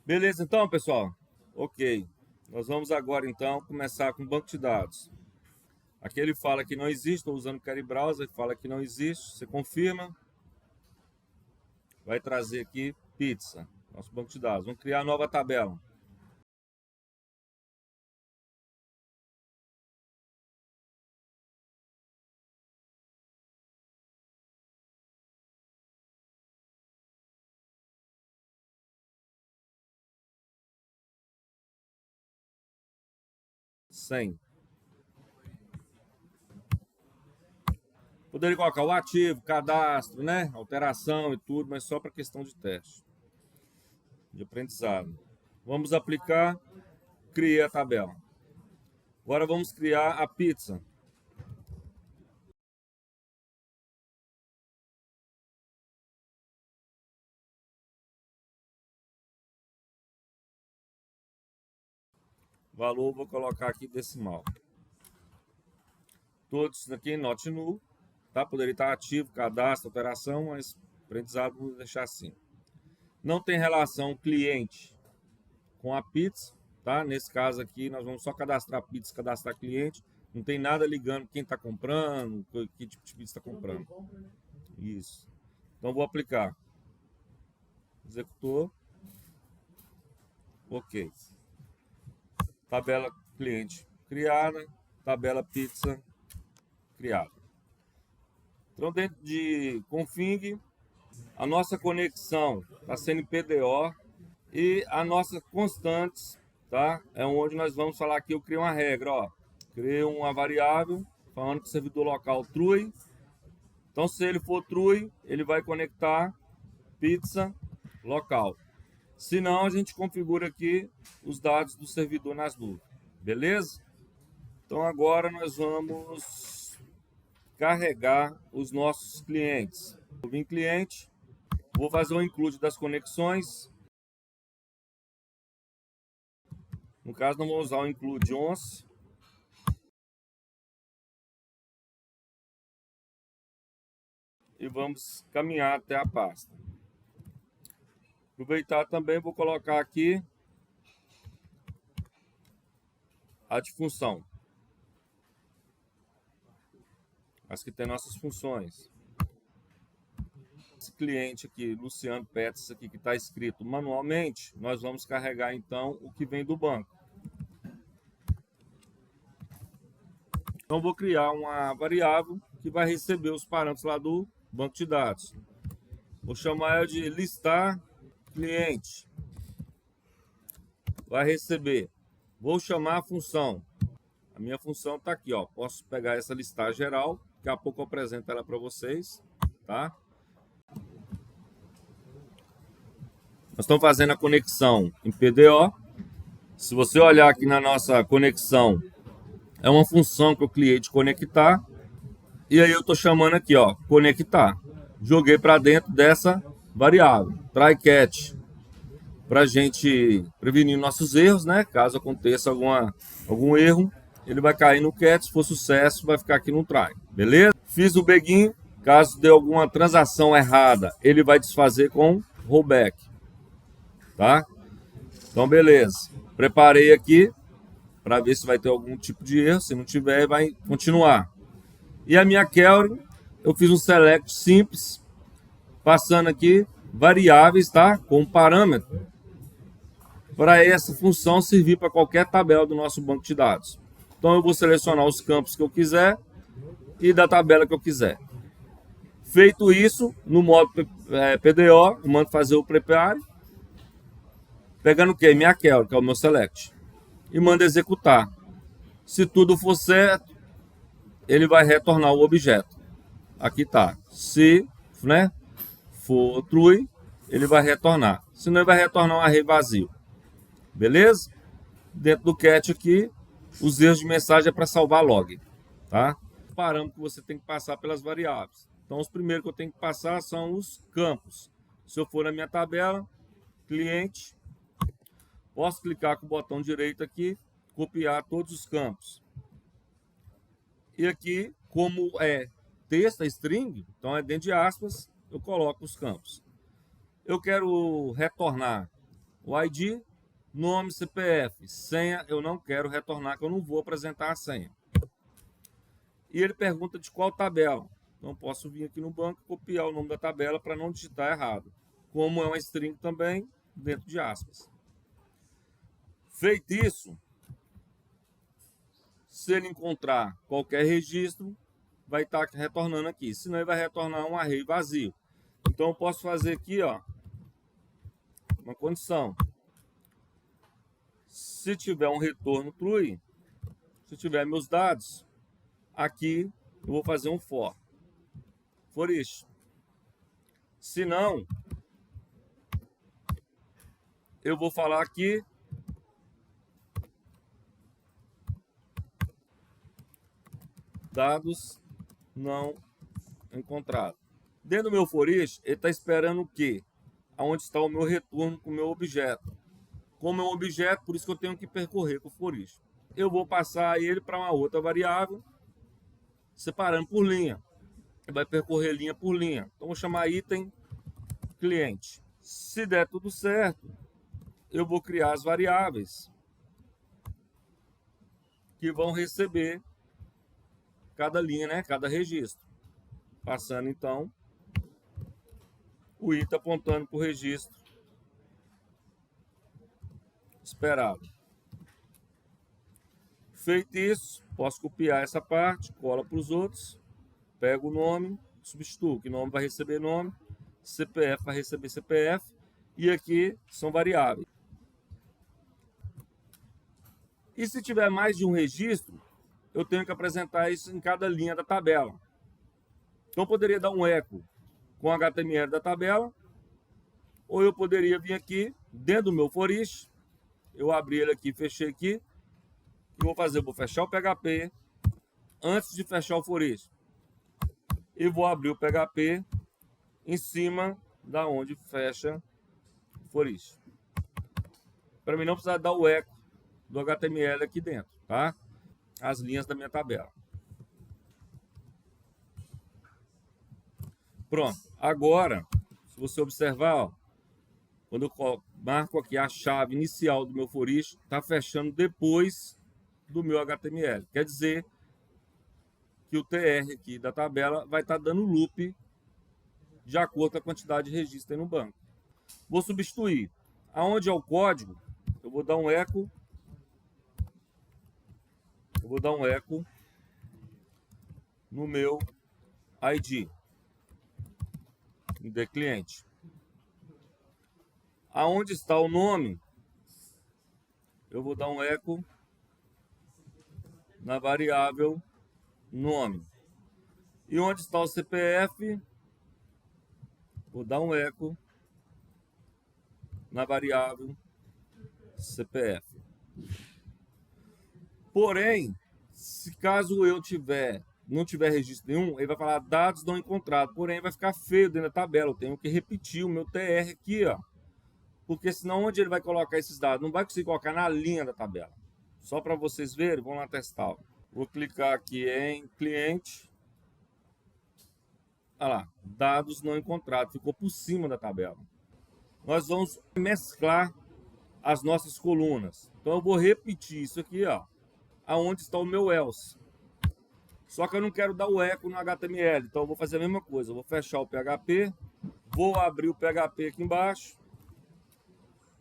Beleza, então, pessoal? Ok. Nós vamos agora, então, começar com o banco de dados. Aqui ele fala que não existe, estou usando o Query Browser, fala que não existe, você confirma, vai trazer aqui pizza, nosso banco de dados. Vamos criar a nova tabela. Sem. Poderia colocar o ativo, cadastro, né? Alteração e tudo, mas só para questão de teste, de aprendizado. Vamos aplicar, criei a tabela. Agora vamos criar a pizza. Valor, vou colocar aqui decimal. Todos aqui, not null, tá? Poderia estar ativo, cadastro, alteração, mas aprendizado vou deixar assim. Não tem relação cliente com a pizza, tá? Nesse caso aqui, nós vamos só cadastrar pizza, cadastrar cliente. Não tem nada ligando quem está comprando, que tipo de pizza está comprando. Isso. Então, vou aplicar. Executou. Ok. Tabela cliente criada. Tabela pizza criada. Então, dentro de config, a nossa conexão está sendo em PDO e as nossas constantes, tá? É onde nós vamos falar aqui, eu crio uma regra, ó. Crio uma variável falando que o servidor local true. Então, se ele for true, ele vai conectar pizza local. Se não, a gente configura aqui os dados do servidor nas nuvens. Beleza? Então, agora nós vamos carregar os nossos clientes. Vou vir em cliente, vou fazer um include das conexões. No caso, não vou usar o include once. E vamos caminhar até a pasta. Aproveitar também, vou colocar aqui a de função. As que tem nossas funções. Esse cliente aqui, Luciano Peters, aqui que está escrito manualmente, nós vamos carregar então o que vem do banco. Então, vou criar uma variável que vai receber os parâmetros lá do banco de dados. Vou chamar ela de listar cliente. Vai receber. Vou chamar a função. A minha função está aqui, ó. Posso pegar essa listagem geral, daqui a pouco eu apresento ela para vocês, tá? Nós estamos fazendo a conexão em PDO. Se você olhar aqui na nossa conexão, é uma função que eu criei de conectar. E aí eu estou chamando aqui, ó, conectar. Joguei para dentro dessa variável, try catch, para a gente prevenir nossos erros, né? Caso aconteça algum erro, ele vai cair no catch. Se for sucesso, vai ficar aqui no try. Beleza? Fiz o begin. Caso dê alguma transação errada, ele vai desfazer com rollback. Tá? Então, beleza. Preparei aqui para ver se vai ter algum tipo de erro. Se não tiver, vai continuar. E a minha query, eu fiz um select simples, passando aqui variáveis, tá? Com parâmetro, para essa função servir para qualquer tabela do nosso banco de dados. Então, eu vou selecionar os campos que eu quiser e da tabela que eu quiser. Feito isso, no modo PDO, eu mando fazer o prepare, pegando o quê? Minha query, que é o meu select, e manda executar. Se tudo for certo, ele vai retornar o objeto. Aqui está. Se, né, for true, ele vai retornar. Senão, ele vai retornar um array vazio. Beleza? Dentro do catch aqui, os erros de mensagem é para salvar log. Tá? O parâmetro que você tem que passar pelas variáveis. Então, os primeiros que eu tenho que passar são os campos. Se eu for na minha tabela, cliente, posso clicar com o botão direito aqui, copiar todos os campos. E aqui, como é texto, é string, então é dentro de aspas, eu coloco os campos. Eu quero retornar o ID, nome, CPF, senha, eu não quero retornar, que eu não vou apresentar a senha. E ele pergunta de qual tabela. Então, posso vir aqui no banco e copiar o nome da tabela para não digitar errado. Como é uma string também, dentro de aspas. Feito isso, se ele encontrar qualquer registro, vai estar retornando aqui. Senão, ele vai retornar um array vazio. Então, eu posso fazer aqui, ó, uma condição. Se tiver um retorno true, se tiver meus dados, aqui eu vou fazer um for each. Se não, eu vou falar aqui dados não encontrados. Dentro do meu for each, ele está esperando o quê? Aonde está o meu retorno com o meu objeto. Como é um objeto, por isso que eu tenho que percorrer com o for each. Eu vou passar ele para uma outra variável, separando por linha. Ele vai percorrer linha por linha. Então, vou chamar item cliente. Se der tudo certo, eu vou criar as variáveis que vão receber cada linha, né? Cada registro. Passando, então, o item apontando para o registro esperado. Feito isso, posso copiar essa parte, cola para os outros, pego o nome, substituo, que nome vai receber nome, CPF vai receber CPF, e aqui são variáveis. E se tiver mais de um registro, eu tenho que apresentar isso em cada linha da tabela. Então, eu poderia dar um eco com HTML da tabela, ou eu poderia vir aqui, dentro do meu for each, eu abri ele aqui, fechei aqui, e vou fechar o PHP antes de fechar o for each. E vou abrir o PHP em cima da onde fecha o for each. Para mim não precisar dar o eco do HTML aqui dentro, tá? As linhas da minha tabela. Pronto. Agora, se você observar, ó, quando eu marco aqui a chave inicial do meu for each, está fechando depois do meu HTML. Quer dizer que o TR aqui da tabela vai estar dando loop de acordo com a quantidade de registros que tem no banco. Vou substituir. Aonde é o código, eu vou dar um eco. Eu vou dar um eco no meu ID de cliente. Aonde está o nome, eu vou dar um eco na variável nome. E onde está o CPF, vou dar um eco na variável CPF. Porém, se caso eu não tiver registro nenhum, ele vai falar dados não encontrados. Porém, vai ficar feio dentro da tabela. Eu tenho que repetir o meu TR aqui, ó. Porque senão onde ele vai colocar esses dados? Não vai conseguir colocar na linha da tabela. Só para vocês verem, vamos lá testar. Vou clicar aqui em cliente. Olha lá, dados não encontrados. Ficou por cima da tabela. Nós vamos mesclar as nossas colunas. Então eu vou repetir isso aqui, ó. Aonde está o meu else. Só que eu não quero dar o eco no HTML. Então eu vou fazer a mesma coisa. Eu vou fechar o PHP. Vou abrir o PHP aqui embaixo.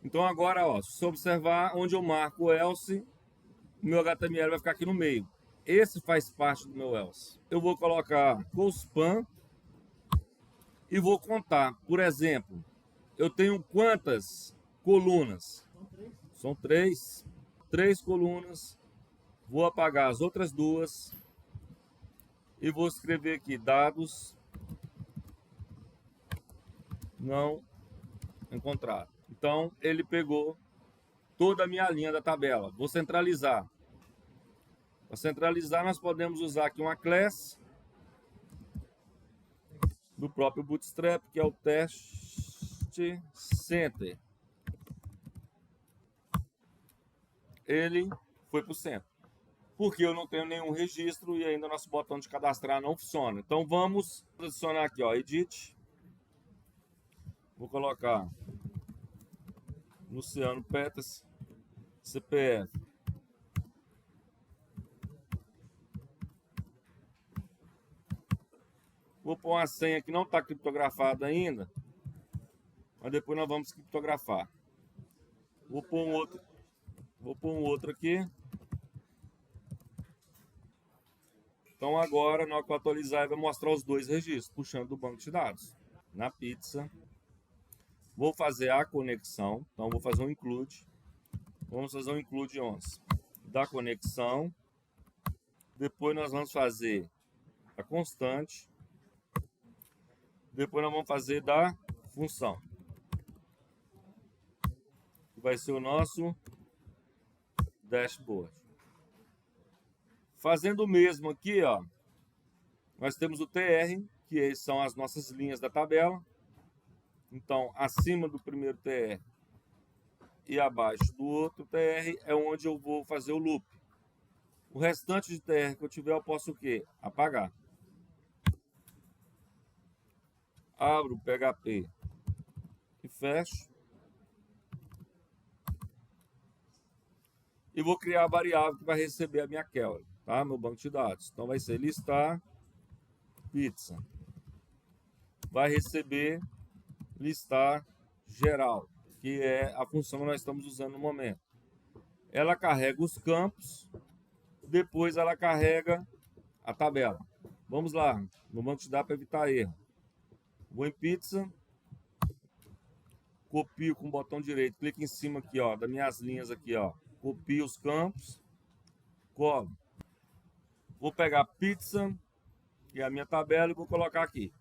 Então agora, ó, se você observar onde eu marco o else, o meu HTML vai ficar aqui no meio. Esse faz parte do meu else. Eu vou colocar cospan e vou contar. Por exemplo, eu tenho quantas colunas? São três. Três colunas. Vou apagar as outras duas. E vou escrever aqui dados não encontrados. Então, ele pegou toda a minha linha da tabela. Vou centralizar. Para centralizar, nós podemos usar aqui uma class do próprio Bootstrap, que é o test center. Ele foi para o centro. Porque eu não tenho nenhum registro e ainda nosso botão de cadastrar não funciona. Então, vamos adicionar aqui, ó, edit. Vou colocar Luciano Peters, CPF. Vou pôr uma senha que não está criptografada ainda, mas depois nós vamos criptografar. Vou pôr um outro aqui. Então agora, na hora que eu atualizar, vai mostrar os dois registros, puxando do banco de dados. Na pizza. Vou fazer a conexão. Então vou fazer um include. Vamos fazer um include 11 da conexão. Depois nós vamos fazer a constante. Depois nós vamos fazer da função, que vai ser o nosso dashboard. Fazendo o mesmo aqui, ó, nós temos o TR, que são as nossas linhas da tabela. Então, acima do primeiro TR e abaixo do outro TR é onde eu vou fazer o loop. O restante de TR que eu tiver, eu posso o quê? Apagar. Abro o PHP e fecho. E vou criar a variável que vai receber a minha query, tá? Meu banco de dados. Então vai ser listar pizza. Vai receber listar geral, que é a função que nós estamos usando no momento. Ela carrega os campos, depois ela carrega a tabela. Vamos lá, no banco de dados para evitar erro. Vou em pizza, copio com o botão direito, clico em cima aqui, ó, das minhas linhas aqui, ó. Copio os campos, colo. Vou pegar pizza, que é a minha tabela, e vou colocar aqui.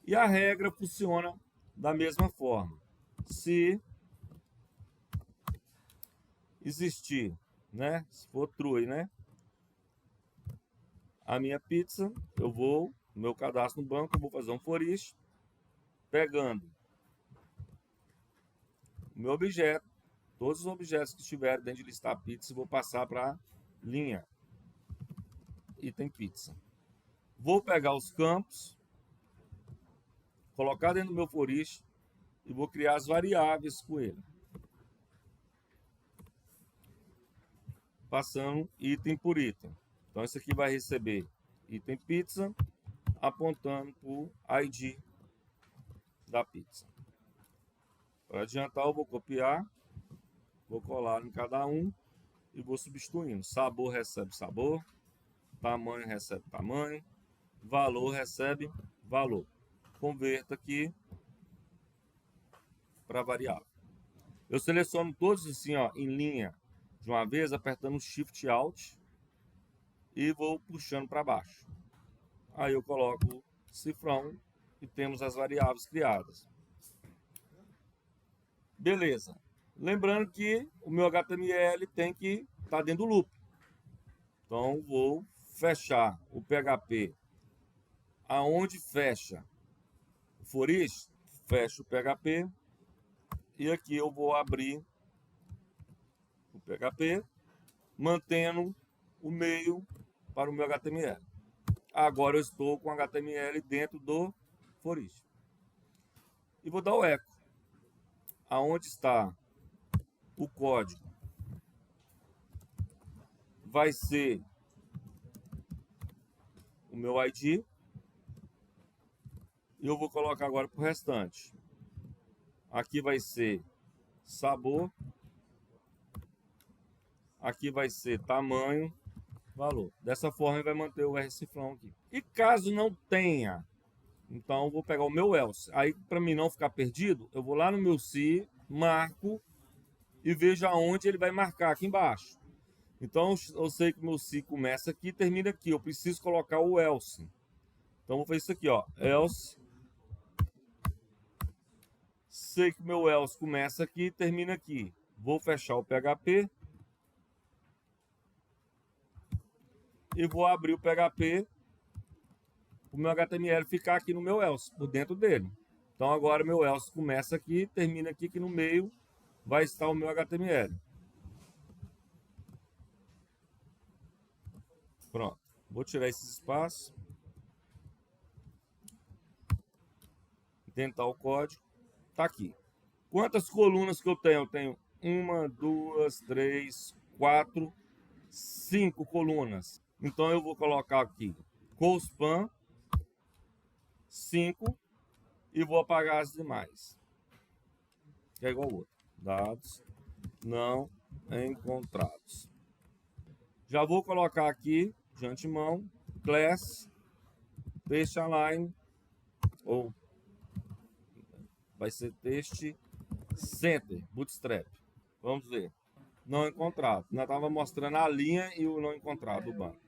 E a regra funciona da mesma forma. Se existir, né? Se for true, né? A minha pizza, eu vou no meu cadastro no banco, eu vou fazer um for each, pegando o meu objeto, todos os objetos que estiverem dentro de listar pizza, vou passar para linha item pizza. Vou pegar os campos, colocar dentro do meu for each e vou criar as variáveis com ele. Passando item por item. Então, esse aqui vai receber item pizza, apontando para o ID da pizza. Para adiantar, eu vou copiar, vou colar em cada um e vou substituindo. Sabor recebe sabor, tamanho recebe tamanho, valor recebe valor. Converto aqui para variável. Eu seleciono todos assim, ó, em linha de uma vez, apertando Shift Alt e vou puxando para baixo. Aí eu coloco cifrão e temos as variáveis criadas. Beleza. Lembrando que o meu HTML tem que estar dentro do loop. Então vou fechar o PHP aonde fecha o for each, fecho o PHP e aqui eu vou abrir o PHP mantendo o meio para o meu HTML. Agora eu estou com o HTML dentro do for each. E vou dar o eco. Aonde está o código vai ser o meu ID. E eu vou colocar agora para o restante. Aqui vai ser sabor. Aqui vai ser tamanho, valor. Dessa forma ele vai manter o R cifrão aqui. E caso não tenha, então eu vou pegar o meu else. Aí para mim não ficar perdido, eu vou lá no meu se, marco e vejo aonde ele vai marcar aqui embaixo. Então eu sei que o meu se começa aqui e termina aqui. Eu preciso colocar o else. Então eu vou fazer isso aqui, ó. Else. Sei que o meu else começa aqui e termina aqui. Vou fechar o PHP. E vou abrir o PHP. O meu HTML ficar aqui no meu else, por dentro dele. Então agora meu else começa aqui, termina aqui, que no meio vai estar o meu HTML. Pronto. Vou tirar esses espaços. Tentar o código. Tá aqui. Quantas colunas que eu tenho? Eu tenho uma, duas, três, quatro, 5 colunas. Então eu vou colocar aqui Cospan 5 e vou apagar as demais. Que é igual ao outro. Dados não encontrados. Já vou colocar aqui de antemão class test align, ou vai ser test center bootstrap. Vamos ver. Não encontrado. Nós estava mostrando a linha e o não encontrado do banco.